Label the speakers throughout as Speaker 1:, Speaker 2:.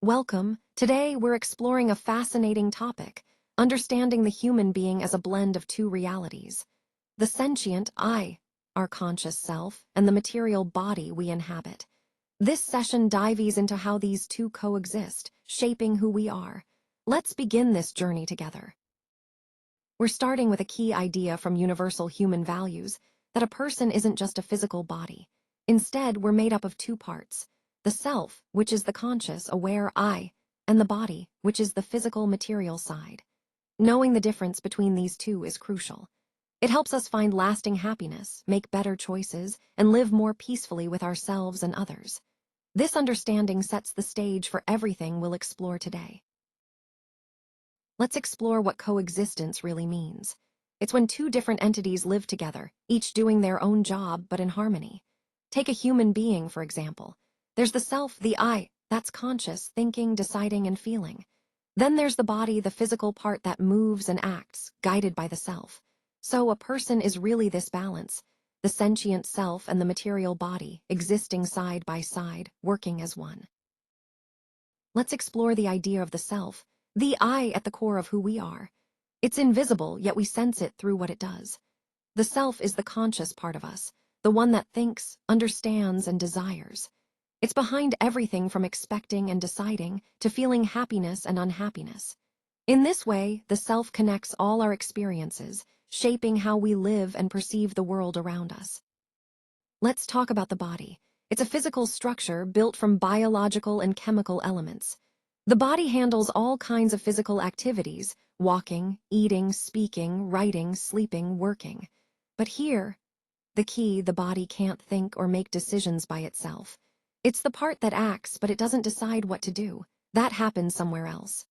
Speaker 1: Welcome. Today, we're exploring a fascinating topic, understanding the human being as a blend of two realities. The sentient I, our conscious self, and the material body we inhabit. This session dives into how these two coexist, shaping who we are. Let's begin this journey together. We're starting with a key idea from universal human values, that a person isn't just a physical body. Instead, we're made up of two parts. The self, which is the conscious, aware I, and the body, which is the physical, material side. Knowing the difference between these two is crucial. It helps us find lasting happiness, make better choices, and live more peacefully with ourselves and others. This understanding sets the stage for everything we'll explore today. Let's explore what coexistence really means. It's when two different entities live together, each doing their own job but in harmony. Take a human being, for example. There's the self, the I, that's conscious, thinking, deciding, and feeling. Then there's the body, the physical part that moves and acts, guided by the self. So a person is really this balance, the sentient self and the material body, existing side by side, working as one. Let's explore the idea of the self, the I at the core of who we are. It's invisible, yet we sense it through what it does. The self is the conscious part of us, the one that thinks, understands, and desires. It's behind everything from expecting and deciding to feeling happiness and unhappiness. In this way, the self connects all our experiences, shaping how we live and perceive the world around us. Let's talk about the body. It's a physical structure built from biological and chemical elements. The body handles all kinds of physical activities: walking, eating, speaking, writing, sleeping, working. But here, the key: the body can't think or make decisions by itself. It's the part that acts, but it doesn't decide what to do. That happens somewhere else.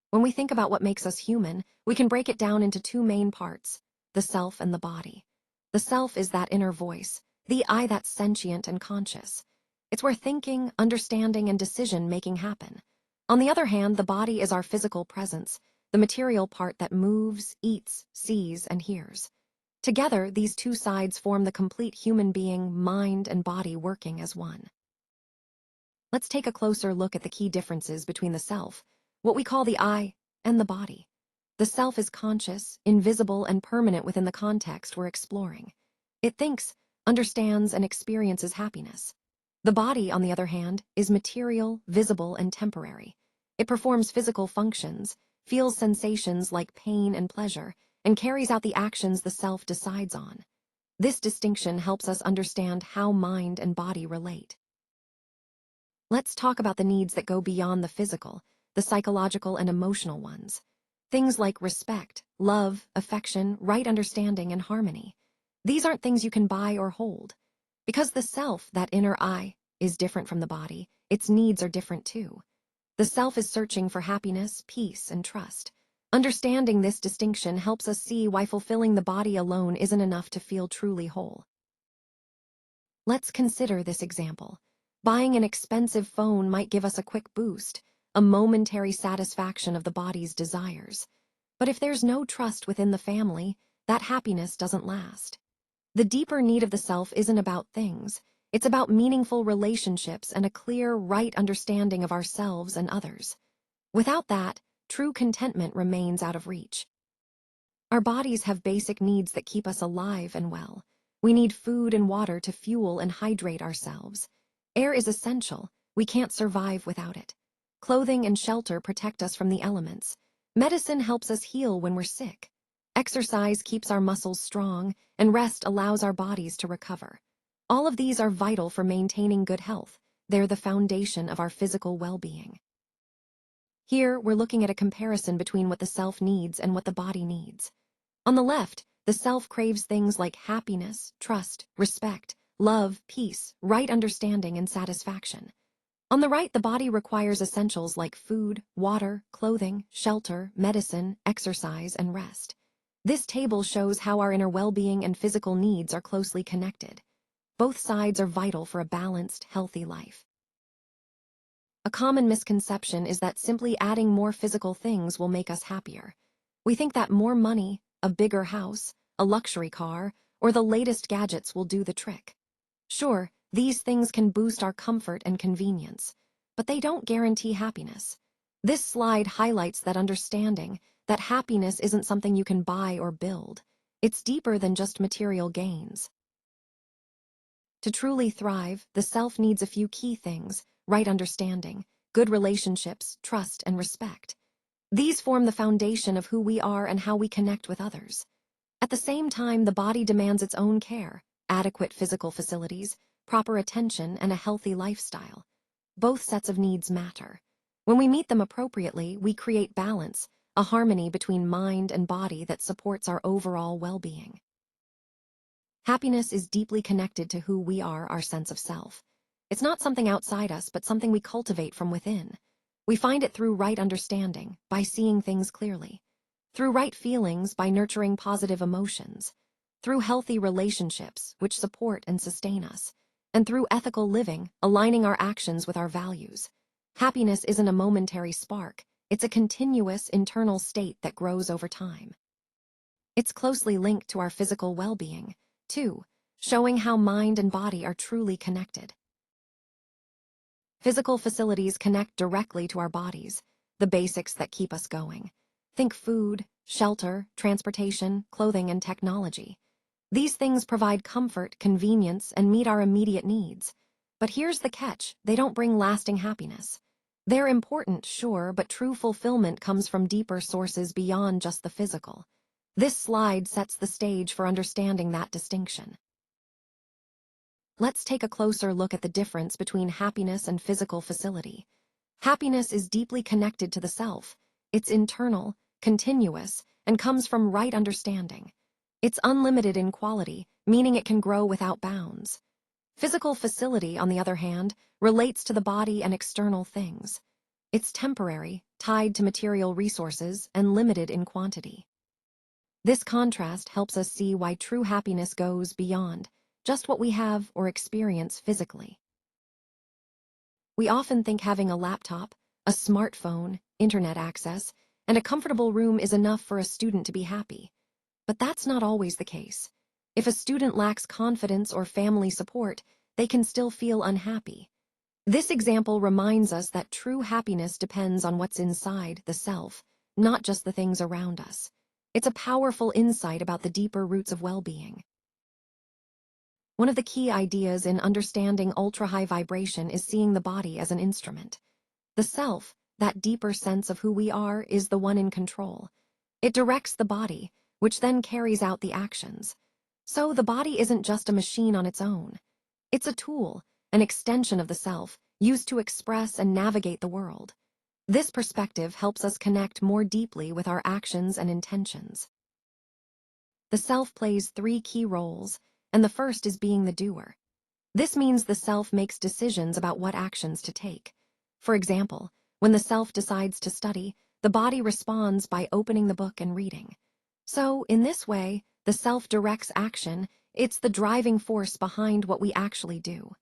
Speaker 1: When we think about what makes us human, we can break it down into two main parts: the self and the body. The self is that inner voice, the I that's sentient and conscious. It's where thinking, understanding, and decision-making happen. On the other hand, the body is our physical presence, the material part that moves, eats, sees, and hears. Together, these two sides form the complete human being, mind and body working as one. Let's take a closer look at the key differences between the self, what we call the I, and the body. The self is conscious, invisible, and permanent within the context we're exploring. It thinks, understands, and experiences happiness. The body, on the other hand, is material, visible, and temporary. It performs physical functions, feels sensations like pain and pleasure, and carries out the actions the self decides on. This distinction helps us understand how mind and body relate. Let's talk about the needs that go beyond the physical, the psychological and emotional ones. Things like respect, love, affection, right understanding, and harmony. These aren't things you can buy or hold. Because the self, that inner I, is different from the body, its needs are different too. The self is searching for happiness, peace, and trust. Understanding this distinction helps us see why fulfilling the body alone isn't enough to feel truly whole. Let's consider this example. Buying an expensive phone might give us a quick boost, a momentary satisfaction of the body's desires. But if there's no trust within the family, that happiness doesn't last. The deeper need of the self isn't about things. It's about meaningful relationships and a clear, right understanding of ourselves and others. Without that, true contentment remains out of reach. Our bodies have basic needs that keep us alive and well. We need food and water to fuel and hydrate ourselves. Air is essential. We can't survive without it. Clothing and shelter protect us from the elements. Medicine helps us heal when we're sick. Exercise keeps our muscles strong, and rest allows our bodies to recover. All of these are vital for maintaining good health. They're the foundation of our physical well-being. Here, we're looking at a comparison between what the self needs and what the body needs. On the left, the self craves things like happiness, trust, respect, love, peace, right understanding, and satisfaction. On the right, the body requires essentials like food, water, clothing, shelter, medicine, exercise, and rest. This table shows how our inner well-being and physical needs are closely connected. Both sides are vital for a balanced, healthy life. A common misconception is that simply adding more physical things will make us happier. We think that more money, a bigger house, a luxury car, or the latest gadgets will do the trick. Sure, these things can boost our comfort and convenience, but they don't guarantee happiness. This slide highlights that understanding, that happiness isn't something you can buy or build. It's deeper than just material gains. To truly thrive, the self needs a few key things: right understanding, good relationships, trust, and respect. These form the foundation of who we are and how we connect with others. At the same time, the body demands its own care: adequate physical facilities, proper attention, and a healthy lifestyle. Both sets of needs matter. When we meet them appropriately, we create balance, a harmony between mind and body that supports our overall well-being. Happiness is deeply connected to who we are, our sense of self. It's not something outside us, but something we cultivate from within. We find it through right understanding, by seeing things clearly; through right feelings, by nurturing positive emotions; through healthy relationships, which support and sustain us; and through ethical living, aligning our actions with our values. Happiness isn't a momentary spark, it's a continuous internal state that grows over time. It's closely linked to our physical well-being, too, showing how mind and body are truly connected. Physical facilities connect directly to our bodies, the basics that keep us going. Think food, shelter, transportation, clothing, and technology. These things provide comfort, convenience, and meet our immediate needs. But here's the catch: they don't bring lasting happiness. They're important, sure, but true fulfillment comes from deeper sources beyond just the physical. This slide sets the stage for understanding that distinction. Let's take a closer look at the difference between happiness and physical facility. Happiness is deeply connected to the self. It's internal, continuous, and comes from right understanding. It's unlimited in quality, meaning it can grow without bounds. Physical facility, on the other hand, relates to the body and external things. It's temporary, tied to material resources, and limited in quantity. This contrast helps us see why true happiness goes beyond just what we have or experience physically. We often think having a laptop, a smartphone, internet access, and a comfortable room is enough for a student to be happy. But that's not always the case. If a student lacks confidence or family support, they can still feel unhappy. This example reminds us that true happiness depends on what's inside the self, not just the things around us. It's a powerful insight about the deeper roots of well-being. One of the key ideas in understanding ultra-high vibration is seeing the body as an instrument. The self, that deeper sense of who we are, is the one in control. It directs the body, which then carries out the actions. So the body isn't just a machine on its own. It's a tool, an extension of the self, used to express and navigate the world. This perspective helps us connect more deeply with our actions and intentions. The self plays three key roles, and the first is being the doer. This means the self makes decisions about what actions to take. For example, when the self decides to study, the body responds by opening the book and reading. So, in this way, the self directs action. It's the driving force behind what we actually do.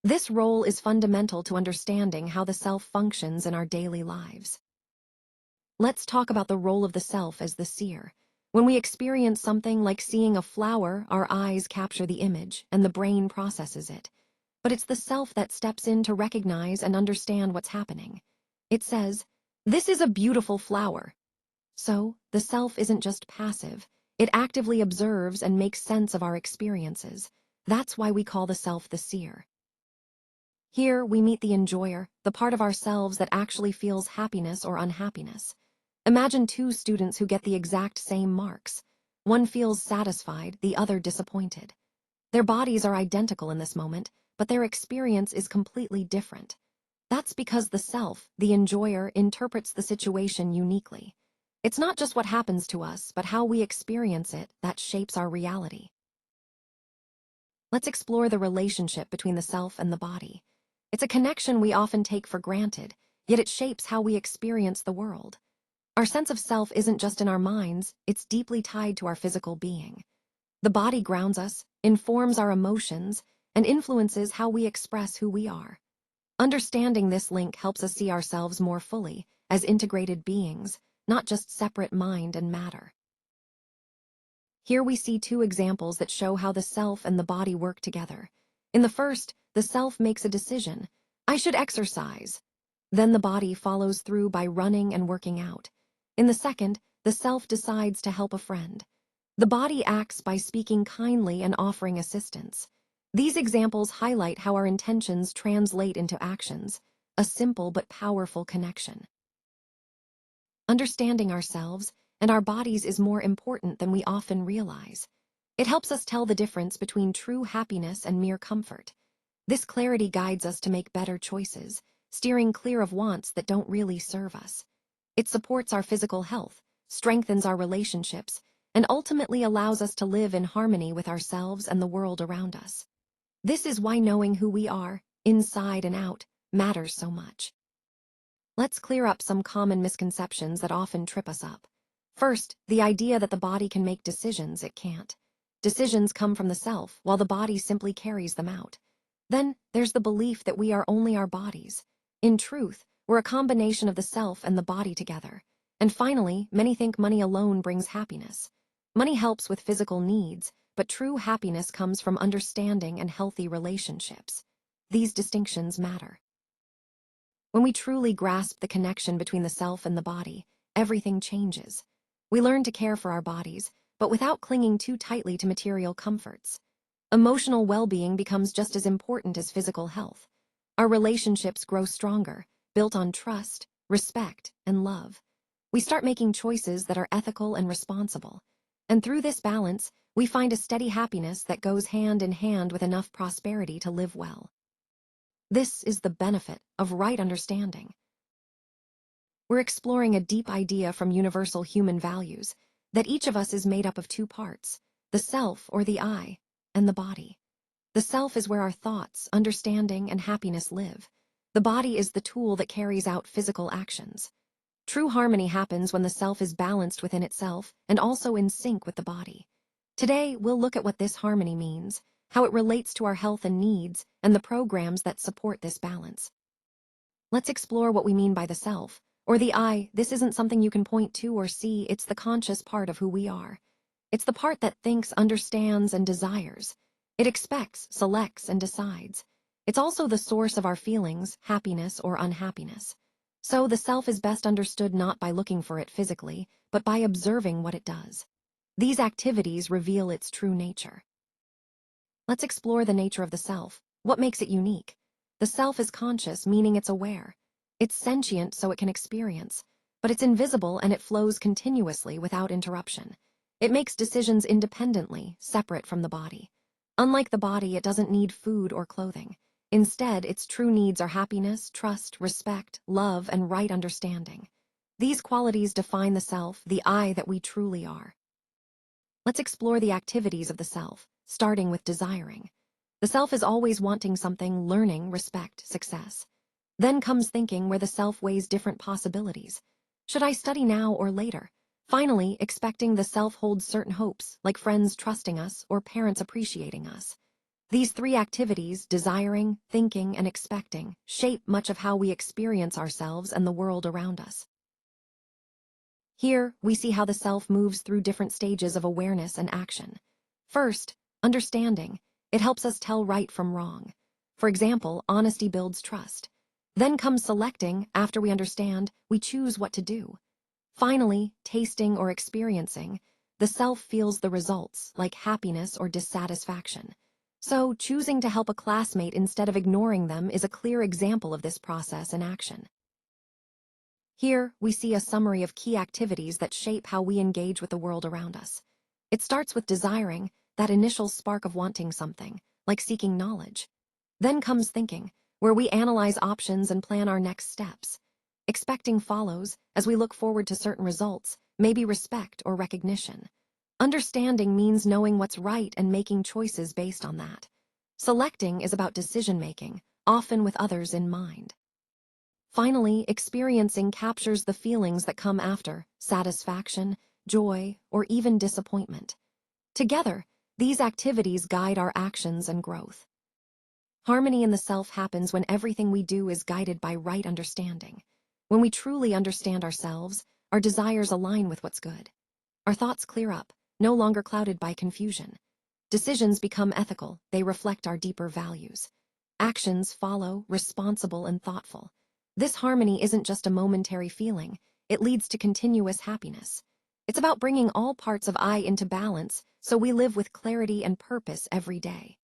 Speaker 1: This role is fundamental to understanding how the self functions in our daily lives. Let's talk about the role of the self as the seer. When we experience something like seeing a flower, our eyes capture the image, and the brain processes it. But it's the self that steps in to recognize and understand what's happening. It says, "This is a beautiful flower." So, the self isn't just passive. It actively observes and makes sense of our experiences. That's why we call the self the seer. Here, we meet the enjoyer, the part of ourselves that actually feels happiness or unhappiness. Imagine two students who get the exact same marks. One feels satisfied, the other disappointed. Their bodies are identical in this moment, but their experience is completely different. That's because the self, the enjoyer, interprets the situation uniquely. It's not just what happens to us, but how we experience it that shapes our reality. Let's explore the relationship between the self and the body. It's a connection we often take for granted, yet it shapes how we experience the world. Our sense of self isn't just in our minds, it's deeply tied to our physical being. The body grounds us, informs our emotions, and influences how we express who we are. Understanding this link helps us see ourselves more fully, as integrated beings, not just separate mind and matter. Here we see two examples that show how the self and the body work together. In the first, the self makes a decision: I should exercise. Then the body follows through by running and working out. In the second, the self decides to help a friend. The body acts by speaking kindly and offering assistance. These examples highlight how our intentions translate into actions, a simple but powerful connection. Understanding ourselves and our bodies is more important than we often realize. It helps us tell the difference between true happiness and mere comfort. This clarity guides us to make better choices, steering clear of wants that don't really serve us. It supports our physical health, strengthens our relationships, and ultimately allows us to live in harmony with ourselves and the world around us. This is why knowing who we are, inside and out, matters so much. Let's clear up some common misconceptions that often trip us up. First, the idea that the body can make decisions it can't. Decisions come from the self, while the body simply carries them out. Then, there's the belief that we are only our bodies. In truth, we're a combination of the self and the body together. And finally, many think money alone brings happiness. Money helps with physical needs, but true happiness comes from understanding and healthy relationships. These distinctions matter. When we truly grasp the connection between the self and the body, everything changes. We learn to care for our bodies, but without clinging too tightly to material comforts. Emotional well-being becomes just as important as physical health. Our relationships grow stronger, built on trust, respect, and love. We start making choices that are ethical and responsible. And through this balance, we find a steady happiness that goes hand in hand with enough prosperity to live well. This is the benefit of right understanding. We're exploring a deep idea from universal human values, that each of us is made up of two parts, the self or the I, and the body. The self is where our thoughts, understanding, and happiness live. The body is the tool that carries out physical actions. True harmony happens when the self is balanced within itself and also in sync with the body. Today, we'll look at what this harmony means, how it relates to our health and needs, and the programs that support this balance. Let's explore what we mean by the self, or the I. This isn't something you can point to or see, it's the conscious part of who we are. It's the part that thinks, understands, and desires. It expects, selects, and decides. It's also the source of our feelings, happiness or unhappiness. So the self is best understood not by looking for it physically, but by observing what it does. These activities reveal its true nature. Let's explore the nature of the self. What makes it unique? The self is conscious, meaning it's aware. It's sentient, so it can experience. But it's invisible and it flows continuously without interruption. It makes decisions independently, separate from the body. Unlike the body, it doesn't need food or clothing. Instead, its true needs are happiness, trust, respect, love, and right understanding. These qualities define the self, the I that we truly are. Let's explore the activities of the self, starting with desiring. The self is always wanting something, learning, respect, success. Then comes thinking, where the self weighs different possibilities. Should I study now or later? Finally, expecting, the self holds certain hopes, like friends trusting us or parents appreciating us. These three activities, desiring, thinking, and expecting, shape much of how we experience ourselves and the world around us. Here, we see how the self moves through different stages of awareness and action. First, understanding. It helps us tell right from wrong. For example, honesty builds trust. Then comes selecting. After we understand, we choose what to do. Finally, tasting or experiencing. The self feels the results, like happiness or dissatisfaction. So, choosing to help a classmate instead of ignoring them is a clear example of this process in action. Here, we see a summary of key activities that shape how we engage with the world around us. It starts with desiring, that initial spark of wanting something, like seeking knowledge. Then comes thinking, where we analyze options and plan our next steps. Expecting follows, as we look forward to certain results, maybe respect or recognition. Understanding means knowing what's right and making choices based on that. Selecting is about decision-making, often with others in mind. Finally, experiencing captures the feelings that come after, satisfaction, joy, or even disappointment. Together, these activities guide our actions and growth. Harmony in the self happens when everything we do is guided by right understanding. When we truly understand ourselves, our desires align with what's good. Our thoughts clear up, no longer clouded by confusion. Decisions become ethical, they reflect our deeper values. Actions follow, responsible and thoughtful. This harmony isn't just a momentary feeling, it leads to continuous happiness. It's about bringing all parts of I into balance so we live with clarity and purpose every day.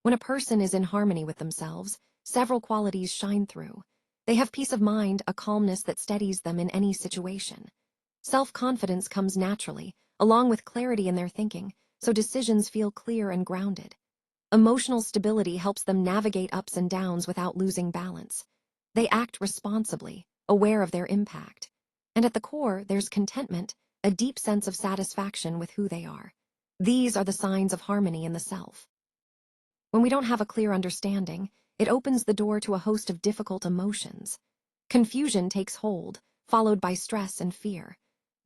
Speaker 1: When a person is in harmony with themselves, several qualities shine through. They have peace of mind, a calmness that steadies them in any situation. Self-confidence comes naturally, along with clarity in their thinking, so decisions feel clear and grounded. Emotional stability helps them navigate ups and downs without losing balance. They act responsibly, aware of their impact. And at the core, there's contentment, a deep sense of satisfaction with who they are. These are the signs of harmony in the self. When we don't have a clear understanding, it opens the door to a host of difficult emotions. Confusion takes hold, followed by stress and fear.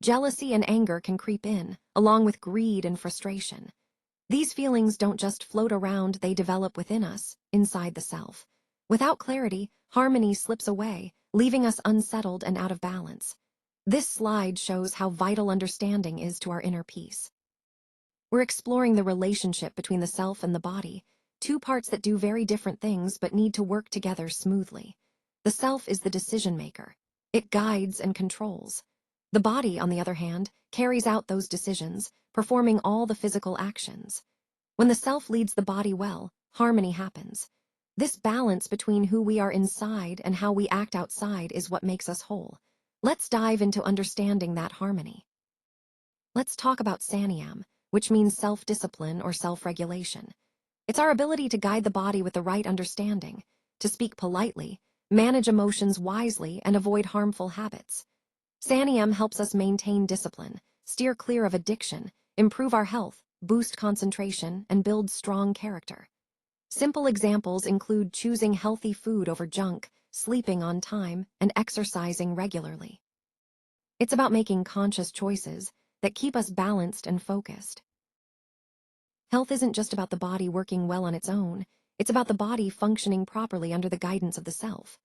Speaker 1: Jealousy and anger can creep in, along with greed and frustration. These feelings don't just float around, they develop within us, inside the self. Without clarity, harmony slips away, leaving us unsettled and out of balance. This slide shows how vital understanding is to our inner peace. We're exploring the relationship between the self and the body, two parts that do very different things but need to work together smoothly. The self is the decision maker. It guides and controls. The body, on the other hand, carries out those decisions, performing all the physical actions. When the self leads the body well, harmony happens. This balance between who we are inside and how we act outside is what makes us whole. Let's dive into understanding that harmony. Let's talk about Saniyam, which means self-discipline or self-regulation. It's our ability to guide the body with the right understanding, to speak politely, manage emotions wisely, and avoid harmful habits. Saniyam helps us maintain discipline, steer clear of addiction, improve our health, boost concentration, and build strong character. Simple examples include choosing healthy food over junk, sleeping on time, and exercising regularly. It's about making conscious choices that keep us balanced and focused. Health isn't just about the body working well on its own, it's about the body functioning properly under the guidance of the self.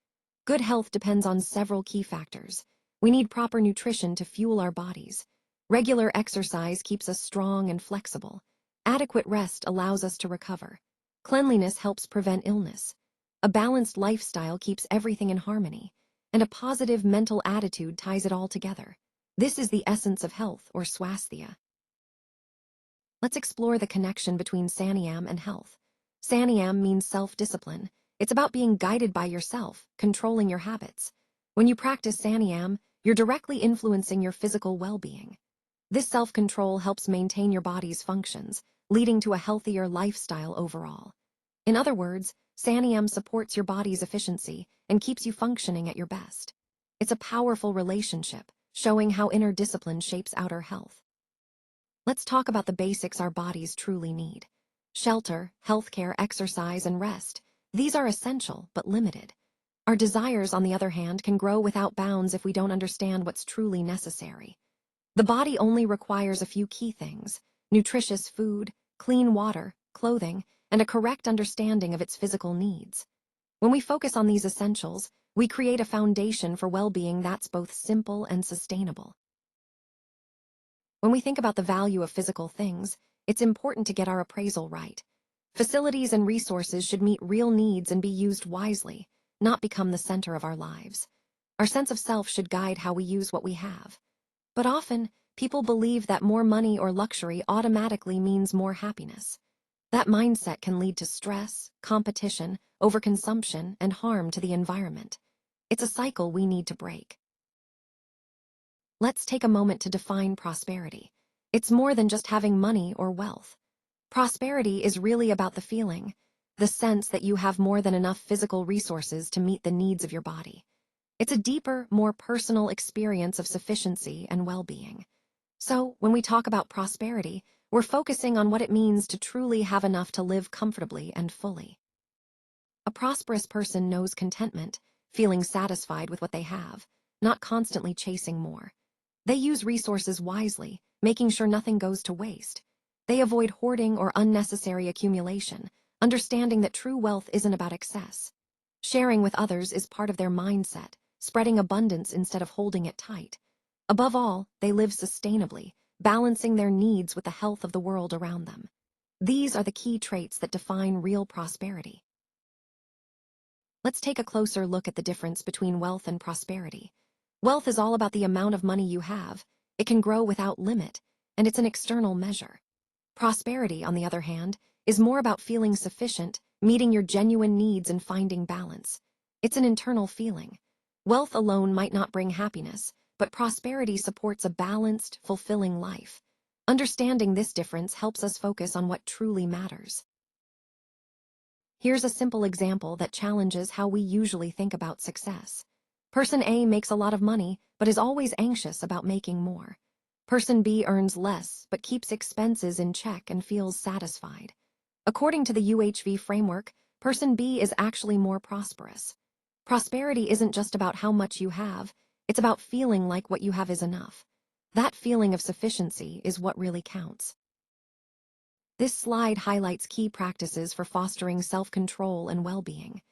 Speaker 1: Good health depends on several key factors. We need proper nutrition to fuel our bodies. Regular exercise keeps us strong and flexible. Adequate rest allows us to recover. Cleanliness helps prevent illness. A balanced lifestyle keeps everything in harmony, and a positive mental attitude ties it all together. This is the essence of health, or swasthya. Let's explore the connection between Saniyam and health. Saniyam means self-discipline. It's about being guided by yourself, controlling your habits. When you practice Saniyam, you're directly influencing your physical well-being. This self-control helps maintain your body's functions, leading to a healthier lifestyle overall. In other words, Saniyam supports your body's efficiency and keeps you functioning at your best. It's a powerful relationship, showing how inner discipline shapes outer health. Let's talk about the basics our bodies truly need. Shelter, healthcare, exercise, and rest. These are essential, but limited. Our desires, on the other hand, can grow without bounds if we don't understand what's truly necessary. The body only requires a few key things: nutritious food, clean water, clothing, and a correct understanding of its physical needs. When we focus on these essentials, we create a foundation for well-being that's both simple and sustainable. When we think about the value of physical things, it's important to get our appraisal right. Facilities and resources should meet real needs and be used wisely, not become the center of our lives. Our sense of self should guide how we use what we have. But often, people believe that more money or luxury automatically means more happiness. That mindset can lead to stress, competition, overconsumption, and harm to the environment. It's a cycle we need to break. Let's take a moment to define prosperity. It's more than just having money or wealth. Prosperity is really about the feeling, the sense that you have more than enough physical resources to meet the needs of your body. It's a deeper, more personal experience of sufficiency and well-being. So, when we talk about prosperity, we're focusing on what it means to truly have enough to live comfortably and fully. A prosperous person knows contentment, feeling satisfied with what they have, not constantly chasing more. They use resources wisely, making sure nothing goes to waste. They avoid hoarding or unnecessary accumulation, understanding that true wealth isn't about excess. Sharing with others is part of their mindset, spreading abundance instead of holding it tight. Above all, they live sustainably, balancing their needs with the health of the world around them. These are the key traits that define real prosperity. Let's take a closer look at the difference between wealth and prosperity. Wealth is all about the amount of money you have. It can grow without limit, and it's an external measure. Prosperity, on the other hand, is more about feeling sufficient, meeting your genuine needs and finding balance. It's an internal feeling. Wealth alone might not bring happiness, but prosperity supports a balanced, fulfilling life. Understanding this difference helps us focus on what truly matters. Here's a simple example that challenges how we usually think about success. Person A makes a lot of money, but is always anxious about making more. Person B earns less, but keeps expenses in check and feels satisfied. According to the UHV framework, person B is actually more prosperous. Prosperity isn't just about how much you have, it's about feeling like what you have is enough. That feeling of sufficiency is what really counts. This slide highlights key practices for fostering self-control and well-being.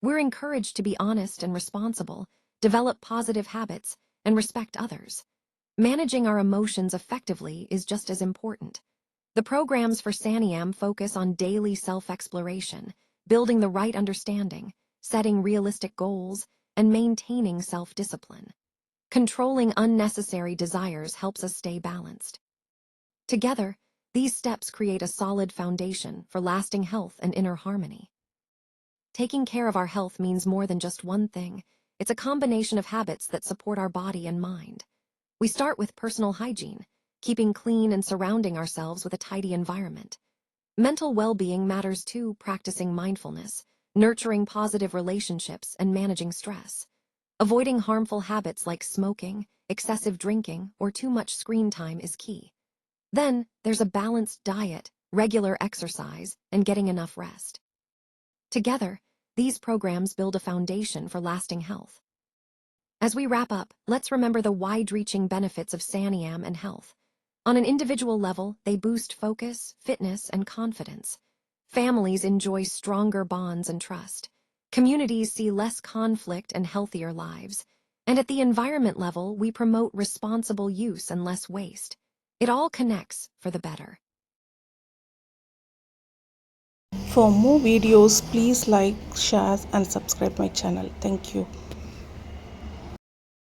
Speaker 1: We're encouraged to be honest and responsible, develop positive habits, and respect others. Managing our emotions effectively is just as important. The programs for Sannyam focus on daily self-exploration, building the right understanding, setting realistic goals, and maintaining self-discipline. Controlling unnecessary desires helps us stay balanced. Together, these steps create a solid foundation for lasting health and inner harmony. Taking care of our health means more than just one thing. It's a combination of habits that support our body and mind. We start with personal hygiene, keeping clean and surrounding ourselves with a tidy environment. Mental well-being matters too, practicing mindfulness, nurturing positive relationships, and managing stress. Avoiding harmful habits like smoking, excessive drinking, or too much screen time is key. Then, there's a balanced diet, regular exercise, and getting enough rest. Together, these programs build a foundation for lasting health. As we wrap up, let's remember the wide-reaching benefits of Sannyam and health. On an individual level, they boost focus, fitness, and confidence. Families enjoy stronger bonds and trust. Communities see less conflict and healthier lives. And at the environment level, we promote responsible use and less waste. It all connects for the better.
Speaker 2: For more videos, please like, share and subscribe my channel. Thank you.